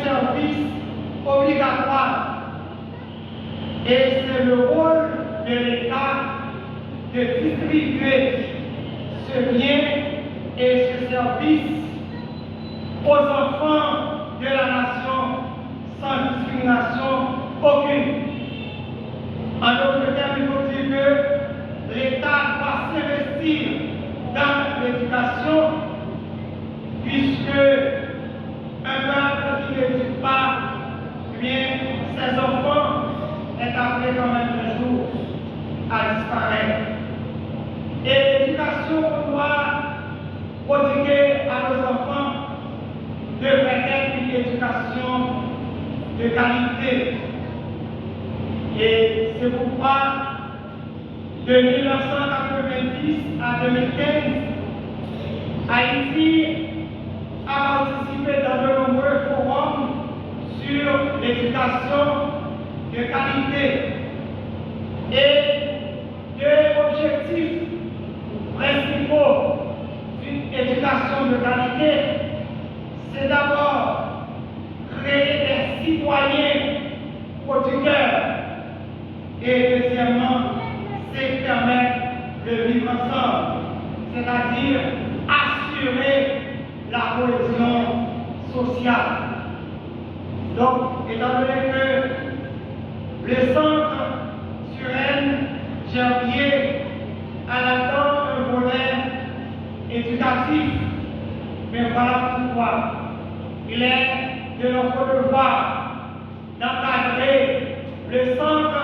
service obligatoire. Et c'est le rôle de l'État de distribuer ce bien et ce service aux enfants de la nation sans discrimination aucune. En d'autres termes, il faut dire que l'État doit s'investir dans l'éducation, puisque un peuple qui n'éduque pas, eh bien, ses enfants est appelé quand même un jour à disparaître. Et l'éducation qu'on doit prodiguer à nos enfants devrait être une éducation de qualité. Et c'est pourquoi, de 1990 à 2015, Haïti a participé dans de nombreux forums sur l'éducation de qualité. Et deux objectifs principaux d'une éducation de qualité, c'est d'abord créer des citoyens producteurs et deuxièmement, c'est permettre de vivre ensemble, c'est-à-dire assurer la cohésion sociale. Donc, étant donné que le centre Suresnes-Gerbier a là-dedans un volet éducatif, mais voilà pourquoi il est de notre devoir d'encadrer le centre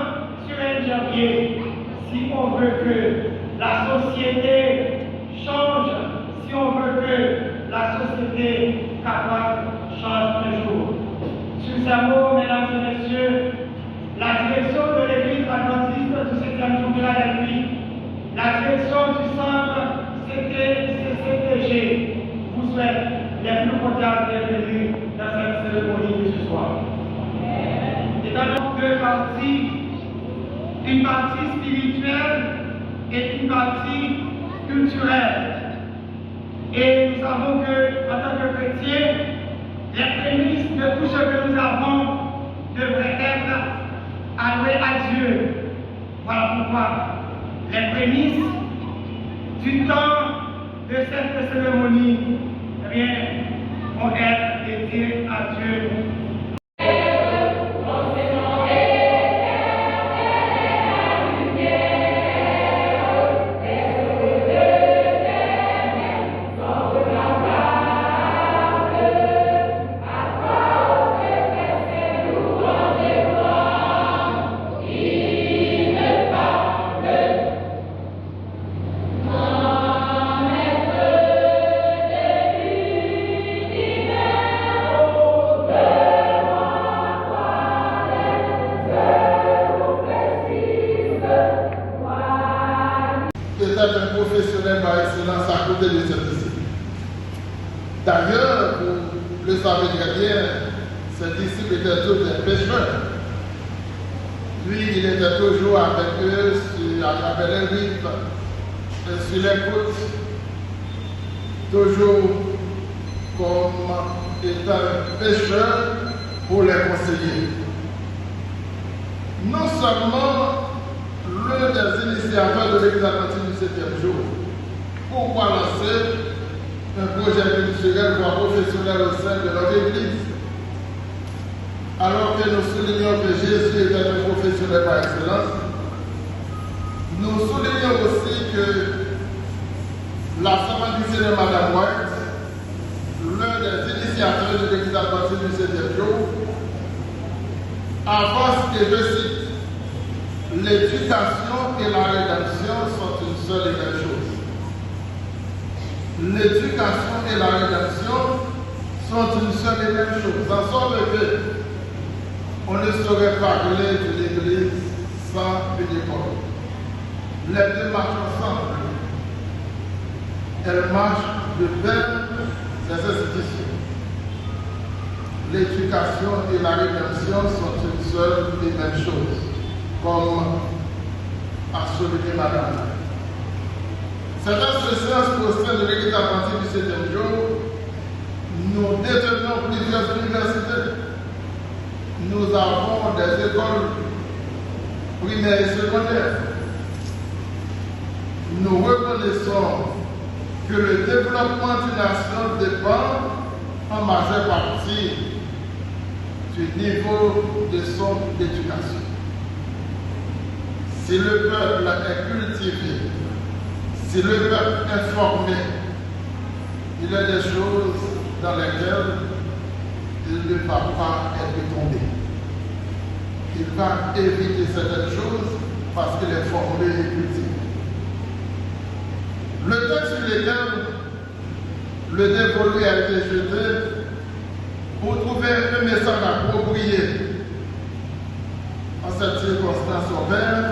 Suresnes-Gerbier si on veut que la société change, si on veut que la société capable change un jour. Sur ces mots, mesdames et messieurs, la direction de l'Église adventiste du 7e jour de la Philadelphie, la direction du centre CCTG vous souhaite les plus cordiales bienvenues dans cette cérémonie de ce soir. Et dans deux parties, une partie spirituelle et une partie culturelle. Et nous savons que, en tant que chrétiens, les prémices de tout ce que nous avons devraient être allouées à Dieu. Voilà pourquoi les prémices du temps de cette cérémonie, eh bien, vont être dédiées à Dieu. Un professionnel par excellence à côté de cette discipline. D'ailleurs, vous le savez très bien, ces disciples étaient tous des pêcheurs. Lui, il était toujours avec eux à travers les rives, sur les côtes, toujours comme étant un pêcheur pour les conseiller. Non seulement l'un des initiateurs de l'Église adventiste du 7e jour. Pourquoi lancer un projet culturel voire professionnel au sein de notre Église? Alors que nous soulignons que Jésus était un professionnel par excellence, nous soulignons aussi que la Sainte de Madame White, l'un des initiateurs de l'Église adventiste du 7e jour, avance et je cite: l'éducation et la rédemption sont une seule et même chose. L'éducation et la rédemption sont une seule et même chose. En sorte que on ne saurait parler de l'Église sans une école. Les deux marchent ensemble. Elles marchent de pair des institutions. L'éducation et la rédemption sont une seule et même chose, comme a souligné Madame. Cette association au sein de l'Église adventiste du 7e jour, nous détenons plusieurs universités. avons des écoles primaires et secondaires. Nous reconnaissons que le développement d'une nation dépend en majeure partie du niveau de son éducation. Si le peuple est cultivé, si le peuple est formé, il y a des choses dans lesquelles il ne va pas être tombé. Il va éviter certaines choses parce qu'il est formé et cultivé. Le temps sur lequel le dévolu a été jeté pour trouver un message approprié en cette circonstance urbaine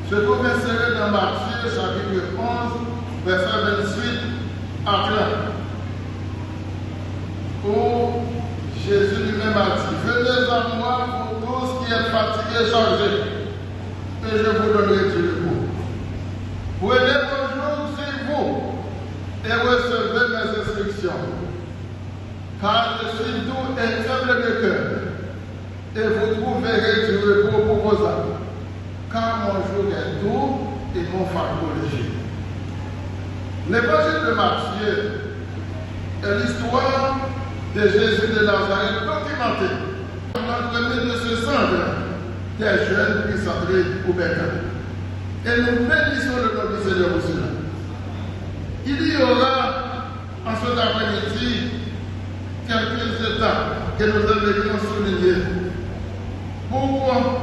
se trouve inséré dans Matthieu chapitre 11, verset 28 à 30, où Jésus lui-même a dit: venez à moi, vous tous qui êtes fatigués et chargés, et je vous donnerai du repos. Prenez vos jours sur vous et recevez mes instructions. Car je suis doux et faible de cœur, et vous trouverez du repos pour vos âmes. Car mon joug est doux et mon fardeau léger. L'évangile de Matthieu est l'histoire de Jésus de Nazareth documentée. Notre milieu de ce centre, des jeunes puissent entrer au Bécane. Et nous bénissons le nom du Seigneur pour cela. Il y aura en cet après-midi quelques étapes que nous devrions souligner pour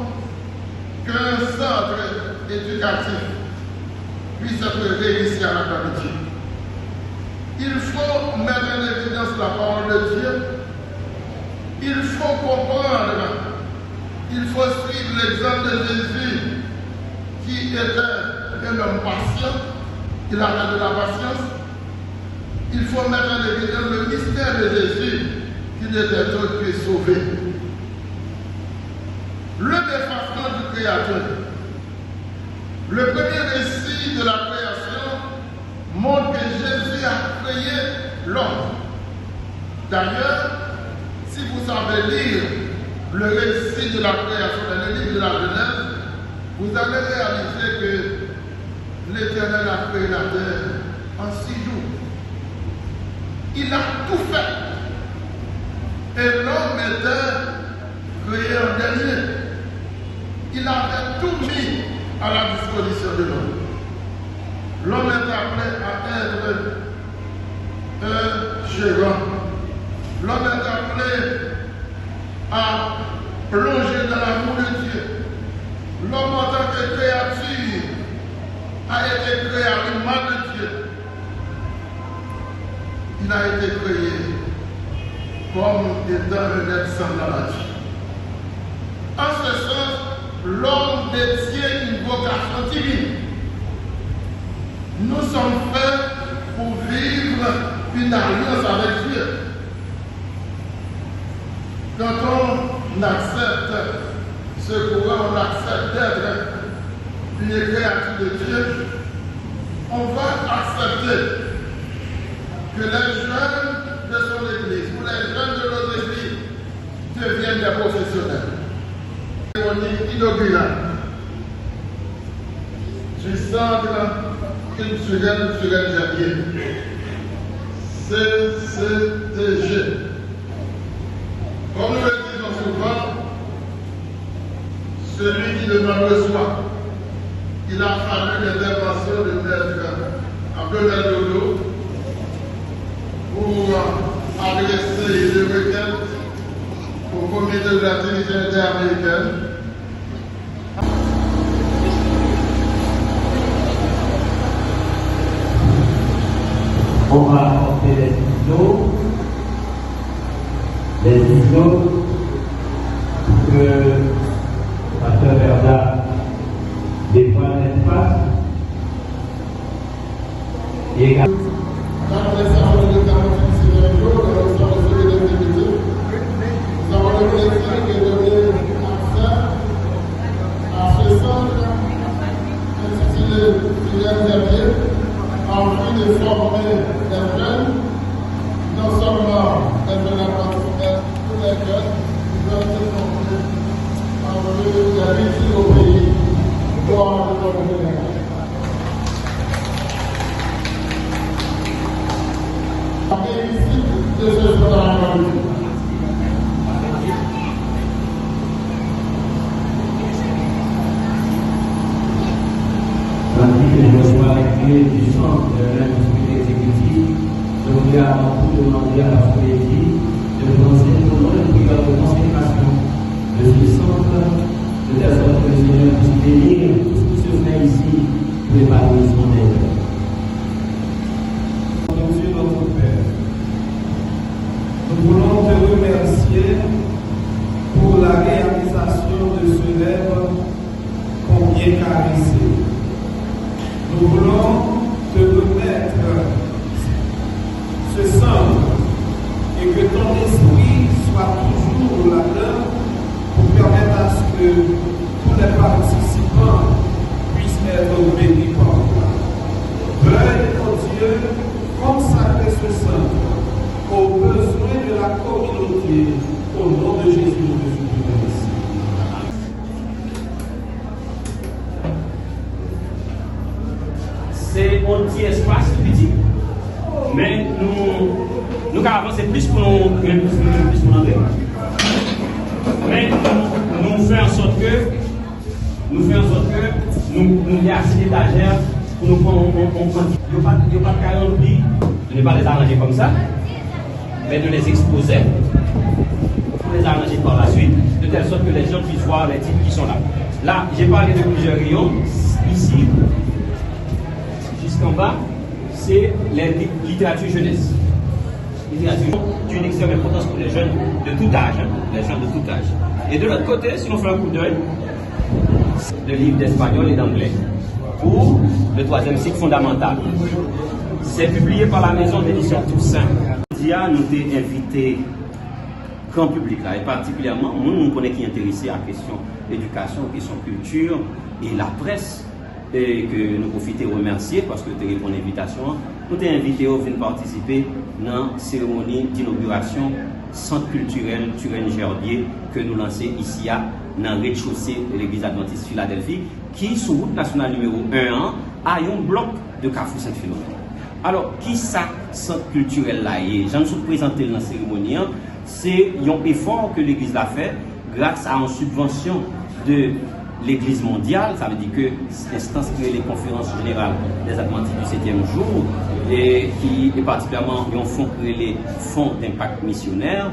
qu'un centre éducatif puisse être réussi à la qualité. Il faut mettre en évidence la parole de Dieu. Il faut comprendre. Il faut suivre l'exemple de Jésus qui était un homme patient. Il avait de la patience. Il faut mettre en évidence le mystère de Jésus qui n'était autre que sauvé. Le défacement du Créateur. Le premier récit de la création montre que Jésus a créé l'homme. D'ailleurs, si vous savez lire le récit de la création dans le livre de la Genèse, vous allez réaliser que l'Éternel a créé la terre en 6 jours. Il a tout fait. Et l'homme était créé en dernier. Il avait tout mis à la disposition de l'homme. L'homme est appelé à être un gérant. L'homme est appelé à plonger dans l'amour de Dieu. L'homme en tant que créature a été créé à l'image de Dieu. Il a été créé comme étant un être semblable à Dieu. En ce sens, l'homme détient une vocation divine. Nous sommes faits pour vivre une alliance avec Dieu. Quand on accepte ce courant, on accepte d'être une créature de Dieu, on va accepter que les jeunes de son église ou les jeunes de notre église deviennent des professionnels. Cérémonie inaugurale du centre culturel Janvier, CCTG. Comme nous le disons souvent, celui qui demande reçoit. Il a fallu l'intervention de Maître Abdoulaye Dodo pour adresser des requêtes au comité de la division interaméricaine. On va apporter les ciseaux que Pasteur Bernard déploie l'espace et également. Dans les salons de Seigneur, dans le salon de l'activité, nous avons le plaisir de donner accès à ce centre intitulé Julien Xavier, en vue de former les jeunes, non seulement les jeunes apprentissage, tous les jeunes qui doivent se former que la victime au pays doit le donner. La réussite de ce scandale. Tandis que je reçois les clés du centre de l'industrie exécutive, je voulais avant tout demander à la Poésie de prononcer pour nous une prière de consécration de ce centre, de telle sorte que le Seigneur puisse bénir tout ce qui se fait ici pour l'épanouissement des œuvres. Dieu notre Père, nous voulons te remercier pour la réalisation de ce rêve combien caressé. Nous voulons te remettre ce centre et que ton esprit soit toujours là-dedans pour permettre à ce que tous les participants puissent être bénis par toi. Veuille, mon Dieu, consacrer ce centre aux besoins de la communauté. Au nom de Jésus, nous te supplions ici. C'est un petit espace petit, mais nous avons avancé plus pour nous entrer. Mais nous faisons en sorte que nous y a assez d'étagères pour nous prendre. Il n'y a pas de carré rempli, de ne pas les arranger comme ça, mais de les exposer pour les arranger par la suite, de telle sorte que les gens puissent voir les titres qui sont là. Là, j'ai parlé de plusieurs rayons. Ici, jusqu'en bas, c'est la littérature jeunesse. Littérature d'une extrême importance pour les jeunes de tout âge. Les jeunes de tout âge. Et de l'autre côté, si on fait un coup d'œil, le livre d'espagnol et d'anglais. Pour le 3e cycle fondamental. C'est publié par la maison d'édition Toussaint. Nous avons invité grand public là, et particulièrement, nous connaissons qui est intéressé à la question éducation, question culture et la presse. Et que nous profitons de remercier parce que tu as répondu à l'invitation. Nous t'avons invité à venir participer dans la cérémonie d'inauguration centre culturel Turenne-Gerbier que nous lançons ici dans le rez-de-chaussée de l'église adventiste Philadelphie qui, sur route nationale numéro 1, a un bloc de Carrefour Saint-Philomène. Alors, qui ça, centre culturel là est? J'en suis présenté dans la cérémonie. C'est un effort que l'église a fait grâce à une subvention de l'Église mondiale, ça veut dire que l'instance qui est les conférences générales des Adventistes du 7e jour, et qui est particulièrement un fonds créé les fonds d'impact missionnaire,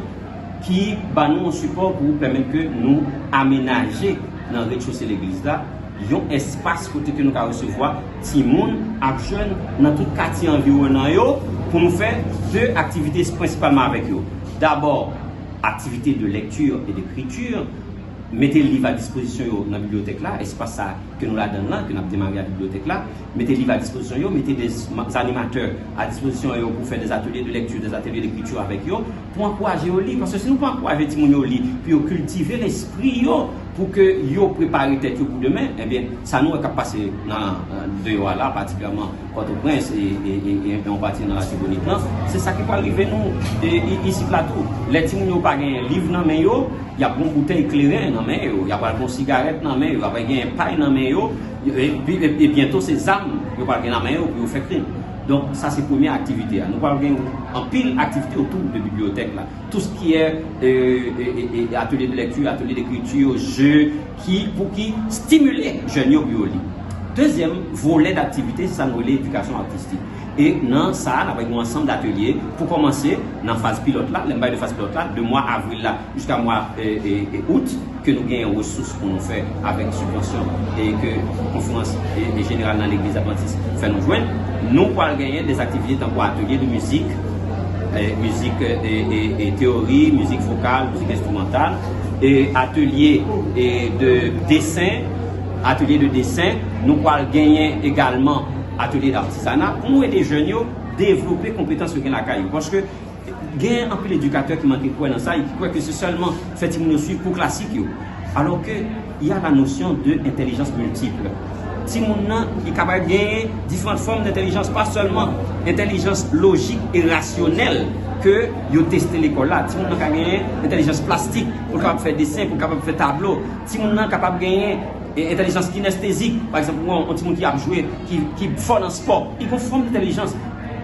qui bat nous un support pour permettre que nous aménager dans le rez-de-chaussée de l'église là, un espace côté que nous allons recevoir Timoun et jeunes dans tout le quartier environnant pour nous faire deux activités principalement avec eux. D'abord, activité de lecture et d'écriture. Mettez le livre à disposition dans la bibliothèque là, espace ça que nous la donnons là, que nous avons démarré à la bibliothèque là. Mettez le livre à disposition, mettez des animateurs à disposition pour faire des ateliers de lecture, des ateliers d'écriture avec eux, pour encourager au lit. Parce que si nous ne pouvons pas encourager les gens au lit, puis cultiver l'esprit pour que yo prépare tête pour demain, eh bien, ça nous est passé dans deux là, particulièrement Port-au-Prince et on partit dans la Tibonite. C'est ça qui peut arriver nous ici plateau. Les gens n'ont pas un livre dans main yo, il y a une bouteille éclairée dans main yo, il y a pas une cigarette dans main yo, il y a pas un paille dans main yo, et bientôt ces armes, il y a pas dans main yo pour faire crime. Donc ça c'est la première activité. Nous parlons en pile d'activités autour de la bibliothèque là. Tout ce qui est atelier de lecture, atelier d'écriture, jeux, pour stimuler les jeunes au bio. Deuxième volet d'activité, c'est l'éducation artistique. Et dans ça, avec un ensemble d'ateliers, pour commencer, dans la phase pilote là, l'emballage de phase pilote là, de mois avril là jusqu'à mois août, que nous gagnons ressources pour nous faire avec subvention et que la conférence générale dans l'église adventiste fait nous joindre. Nous pourrons gagner des activités tant pour ateliers de musique, musique et théorie, musique vocale, musique instrumentale, et ateliers de dessin. Atelier de dessin, nous pourrons gagner également atelier d'artisanat pour nous aider les jeunes à développer les compétences que la caillou. Parce que il y a un peu d'éducateurs qui manquent quoi dans ça, ils croient que c'est seulement fait une suivre pour classique. Alors qu'il y a la notion d'intelligence multiple. Si mon nom est capable de gagner différentes formes d'intelligence, pas seulement intelligence logique et rationnelle que yo tester l'école là. Si on a gagné intelligence plastique pour capable faire dessin, pour capable faire tableau. Si on a capable gagner intelligence kinesthésique, par exemple, un petit monde qui a joué, qui fort dans le sport, il faut une forme d'intelligence.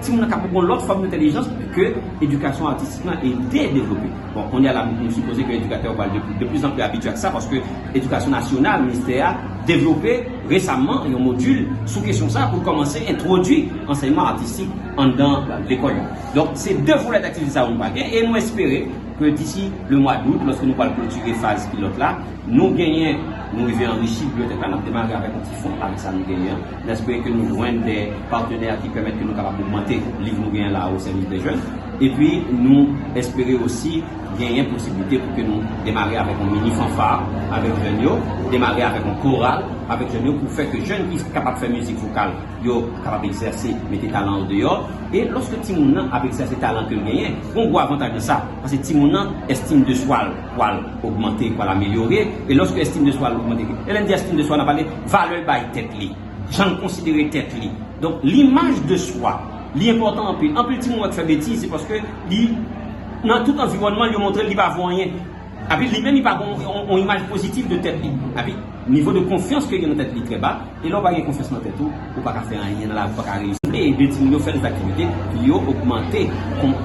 Si on a capable l'autre forme d'intelligence que l'éducation artistique est développée. Bon, on y a là, nous supposons que l'éducateur va de plus en plus habitué à ça parce que l'éducation nationale, le ministère a développé récemment un module sous question ça pour commencer à introduire l'enseignement artistique dans l'école. Donc, c'est deux volets d'activité ça on va gagner et nous espérons que d'ici le mois d'août, lorsque nous allons clôturer phase pilote là, nous gagnons, nous devons enrichir la bibliothèque, nous démarrer avec un petit fonds, avec ça nous gagnons. J'espère que nous joignons des partenaires qui permettent que nous capables d'augmenter le livre nous gagnons là au service des jeunes. Et puis, nous espérons aussi gagner une possibilité pour que nous démarrions avec un mini fanfare, avec jeunes, démarrer avec un choral, avec jeunes, pour faire que jeunes qui sont capables de faire musique vocale, sont capables d'exercer, mettre des talents dehors. Et lorsque Timounan a exercé le talent que nous gagnons, on voit avantage de ça. Parce que Timounan, estime de soi, pour augmenter, pour l'améliorer. Et lorsque estime de soi augmenter, elle dit estime de soi, on a parlé valeur by tête li. J'en considère tête li. Donc, l'image de soi, l'important en plus. En plus, Timounan fait bêtise, c'est parce que dans tout environnement, il montre qu'il va voir rien. Lui-même, il va avoir une image positive de tête. Niveau de confiance que il y a dans tête très bas. Et là, on va avoir confiance dans tête tout. On ne peut pas faire rien dans la vie, on ne peut pas réussir. Et de faire des activités qui ont augmenté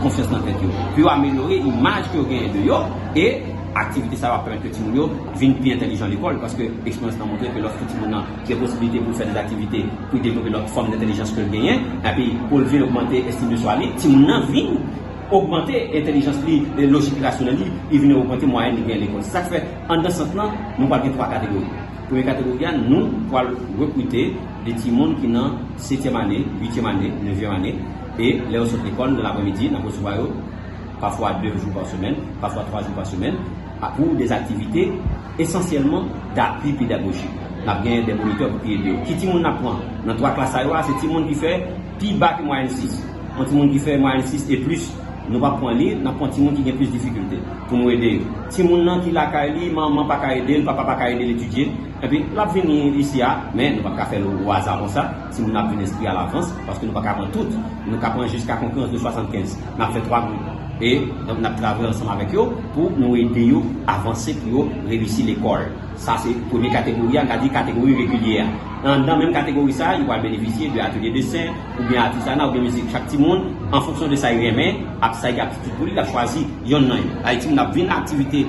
confiance dans tête. Puis améliorer l'image que vous avez de eux. Et activité, ça va permettre que Timounan vienne plus intelligent à l'école. Parce que l'expérience a montré que lorsque Timounan a la possibilité pour faire des activités, pour développer leur forme d'intelligence que vous gagnez, et puis pour venir augmenter l'estime de soi, Timounan vient augmenter l'intelligence, la logique rationnelle, il vient augmenter moyenne de l'école. C'est ça que fait, en dans ce temps, nous parlons de trois catégories. Première catégorie, nous allons recruter des petits monde qui sont 7e année, 8e année, 9e année, et les autres écoles de l'après-midi, nous recevons parfois 2 jours par semaine, parfois 3 jours par semaine, pour des activités essentiellement d'appui pédagogique. Nous avons des moniteurs pour aider. Qui petit monde apprend dans 3 classes, c'est petit monde qui fait plus bas que moyenne 6. Un petit monde qui fait moyenne 6 et plus. Nous ne pouvons pas lire, nous avons un petit monde qui a plus de difficultés pour nous aider. Si monde qui l'a caillé, maman pas aider, papa pas aider l'étudier, et puis là venir ici mais nous ne pouvons pas faire au hasard comme ça. Si nous avons un esprit à l'avance, parce que nous ne pouvons pas prendre tout, nous pouvons jusqu'à concurrence de 75. Nous avons fait 3 groupes. Et donc nous avons travaillé ensemble avec eux pour nous aider à avancer pour réussir l'école. Ça c'est la première catégorie, on a dit catégorie régulière. Dans la même catégorie, ça, il va bénéficier de l'atelier de dessin, ou bien artisanat, ou bien musique. Chaque petit monde, en fonction de ça, il remet, après ça, il y a aptitude pour lui, il a choisi, il y en a. Haïti, on a une activité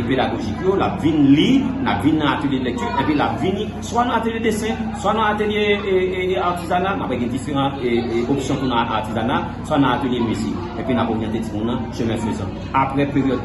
pédagogique, on a une lire, on a une atelier de lecture, et puis on a soit dans l'atelier de dessin, soit dans l'atelier artisanat, on a différentes options pour l'artisanat, soit dans l'atelier musique. Et puis on a orienté tout le monde chemin faisant. Après période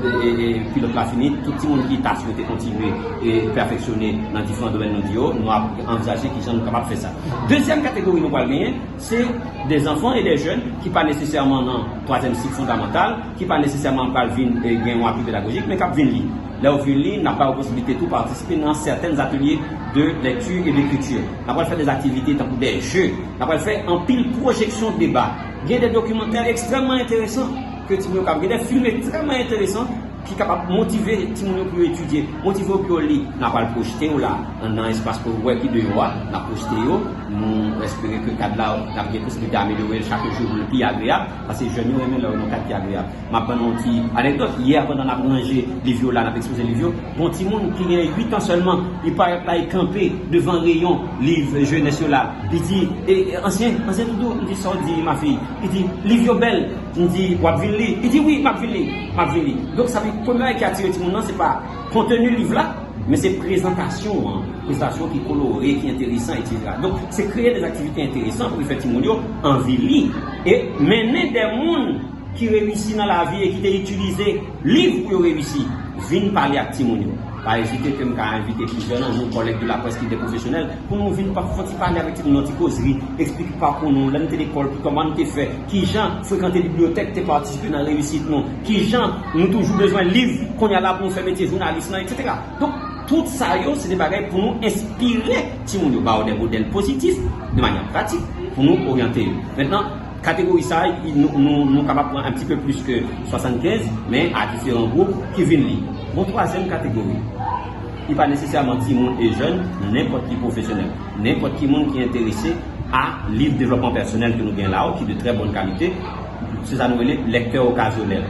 pilote la finie, tout le monde qui t'a souhaité continuer et perfectionner dans différents domaines mondiaux, nous avons envisagé qui sont capables de faire ça. Deuxième catégorie, nous allons gagner, c'est des enfants et des jeunes qui pas nécessairement dans le 3e cycle fondamental, qui pas nécessairement pas gagner un appui pédagogique, mais qui viennent lire. Là où ils lisent, n'a pas la possibilité de participer dans certains ateliers de lecture et d'écriture. On va faire des activités tant que des jeux. On va faire en pile projection de débat. Il y a des documentaires extrêmement intéressants que tu nous as, des films extrêmement intéressants qui est capable de motiver les gens pour étudier, motiver pour lire. On n'a pas le projeté là, dans un espace pour voir qui de voir, on a projeté, nous espérons que le cadre là, on a des possibilités d'améliorer chaque jour le plus agréable, parce que les jeunes aiment le cadre qui est agréable. Je vais prendre une petite anecdote. Hier, pendant qu'on a mangé les vieux là, on a exposé les vieux, un petit monde qui a 8 ans seulement, il paraît là, il campé devant un rayon, livre jeunesse là. Il dit, ancien doudou, il dit, ça, dit ma fille, il dit, les vieux belles, il dit, il dit, oui, ma fille. Donc, ça veut dire, première qui attire tout le monde, ce n'est pas contenu livre là, mais c'est présentation qui est colorée, qui est intéressante, etc. Donc, c'est créer des activités intéressantes pour faire Timounio envie de lire et mener des mondes qui réussissent dans la vie et qui ont utilisé livres pour réussir, viennent parler avec Timounio. Pas hésiter que je vais inviter plus jeunes, nos collègues de la presse qui sont professionnels, pour nous venir parler avec notre causerie, expliquer pour nous, l'année de l'école, comment nous avons fait, qui gens fréquenter la bibliothèque, tu participé dans la réussite, qui gens nous toujours besoin de livres, qu'on y a là pour nous faire métier journaliste, etc. Donc, tout ça, c'est des bagages pour nous inspirer, si nous avons des modèles positifs, de manière pratique, pour nous orienter. Maintenant, catégorie ça, nous sommes capables de prendre un petit peu plus que 75, mais à différents groupes qui viennent lire. Mon troisième catégorie, il n'est pas nécessairement petit monde et jeune, n'importe qui professionnel, n'importe qui monde qui est intéressé à livre développement personnel que nous gagnons là, qui est de très bonne qualité, c'est ça nous appelle lecteur occasionnel.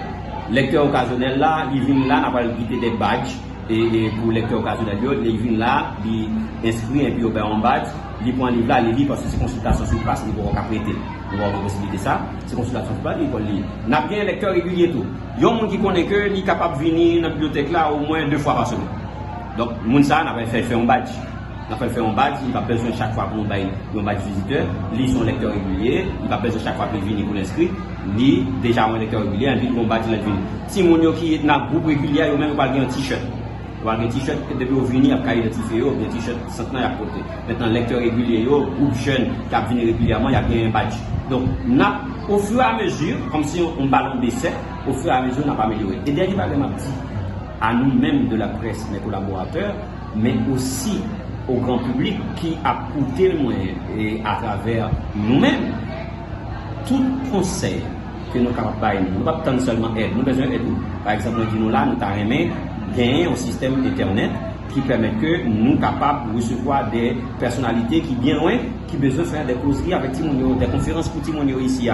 Lecteur occasionnel là, il vient là, on va quitter des badges. Et pour lecteur occasionnel, il vient là, il inscrit et puis il en badge, il prend un livre là, il lit parce que c'est consultation sur place, il va prêter. Nous avons possibilité ça, c'est consultation sur place, il va lire. Nous avons bien un lecteur régulier tout. Il y a un monde qui connaît que, il est capable de venir dans la bibliothèque là au moins 2 fois par semaine. Donc, moun ça, on a fait un badge. On a fait un badge, il va besoin chaque fois pour un badge visiteur, lit son lecteur régulier, il va besoin chaque fois pour venir pour l'inscrire, lit déjà un lecteur régulier, un lit mon badge il venir. Si mon yo qui est dans le groupe régulier, il même pas un t-shirt. Il va un t-shirt depuis au venir après identifier ou bien t-shirt centenaire à côté. Maintenant lecteur régulier, groupe jeune qui a venu régulièrement, il y a bien un badge. Donc, au fur et à mesure, comme si on ballon baissait, au fur et à mesure on n'a pas amélioré. Et dernier bagage m'a dit à nous-mêmes de la presse, mes collaborateurs, mais aussi au grand public qui a coûté le moyen et à travers nous-mêmes, tout conseil que nous sommes capables de nous ne pas attendre seulement aide, nous avons besoin d'aide. Par exemple, nous avons gagné un système Internet qui permet que nous sommes capables de recevoir des personnalités qui bien loin, qui ont besoin de faire des causeries avec Timonio, des conférences pour Timonio ici.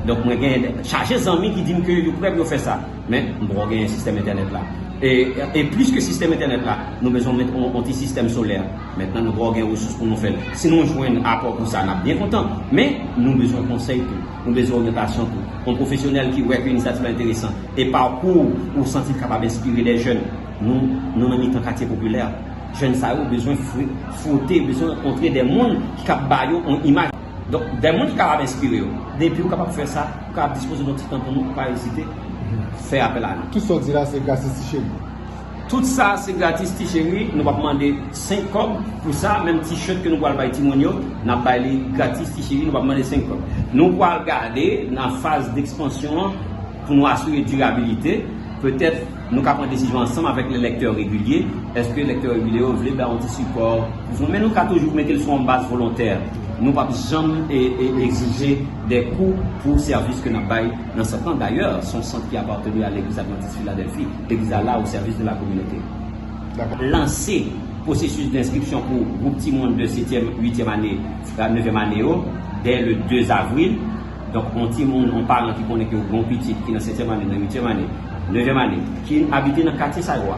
Donc, moi, j'ai chargé des amis qui disent que je pourrais faire ça. Mais nous avons un système Internet là. Et plus que système Internet là, nous devons mettre un petit système solaire. Maintenant, nous avons des ressources pour nous faire. Si nous jouons un apport pour ça, nous sommes bien contents. Mais nous avons besoin de conseils, nous avons besoin d'orientation, un professionnel qui voit une initiative intéressante et parcours pour sentir capable d'inspirer les jeunes. Nous avons mis un quartier populaire. Jeunes, ça ont besoin de frotter, besoin de rencontrer des gens qui capent une image. Donc, des gens qui sont capables d'inspirer. Depuis, vous capable de faire ça, vous capable de disposer de notre temps pour nous, pas hésiter. Faire appel à nous. Tout ça dit là, c'est gratis chéri. Tout ça, c'est gratis chéri. Nous allons demander 5 cobs pour ça. Même t-shirt que nous allons faire Timonio, nous allons faire gratis chéri. Nous allons demander 5 cobs. Nous allons regarder dans la phase d'expansion pour nous assurer durabilité. Peut-être nous allons prendre une décision ensemble avec les lecteurs réguliers. Est-ce que les lecteurs réguliers veulent un petit support? Mais nous allons toujours mettre sur en base volontaire. Nous ne pouvons jamais exiger des coûts pour le service que nous avons dans ce temps. D'ailleurs, son centre qui appartenait à l'église adventiste Philadelphie, l'église là au service de la communauté. Lancer processus d'inscription pour le groupe Timon de 7e, 8e année, 9e année, dès le 2 avril. Donc, on parle qui connaît que le grand petit qui est dans 7e année, 8e année, 9e année, qui habite dans le quartier Saïwa.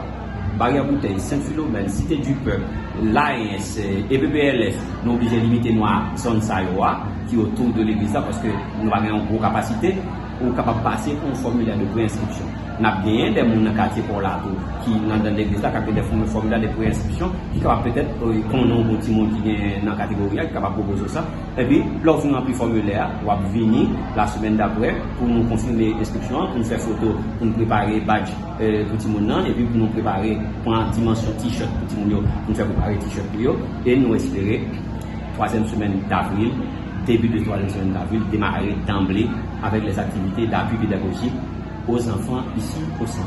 Barrière Bouteille, Saint-Philomène, Cité du Peuple, l'AS, EPPLF, nous obligés de limiter nos zones Saïwa qui est autour de l'église parce que nous avons une grosse capacité pour capable de passer un formulaire de préinscription. Nous avons bien des gens dans le quartier pour la tour qui dans l'église qui ont des formulaires de préinscription qui sont peut-être qu'on a un petit monde qui est dans la catégorie qui est capable de proposer ça. Et puis, lorsque nous avons pris le formulaire, on va venir la semaine d'après pour nous confirmer l'inscription, pour nous faire photo, pour nous préparer badge pour tout le monde, et puis pour nous préparer pour la dimension t-shirt pour tout le monde, pour nous faire préparer t-shirt pour eux, et nous espérer 3e semaine d'avril, début de 3e semaine d'avril, démarrer d'emblée avec les activités d'appui pédagogique aux enfants ici au centre.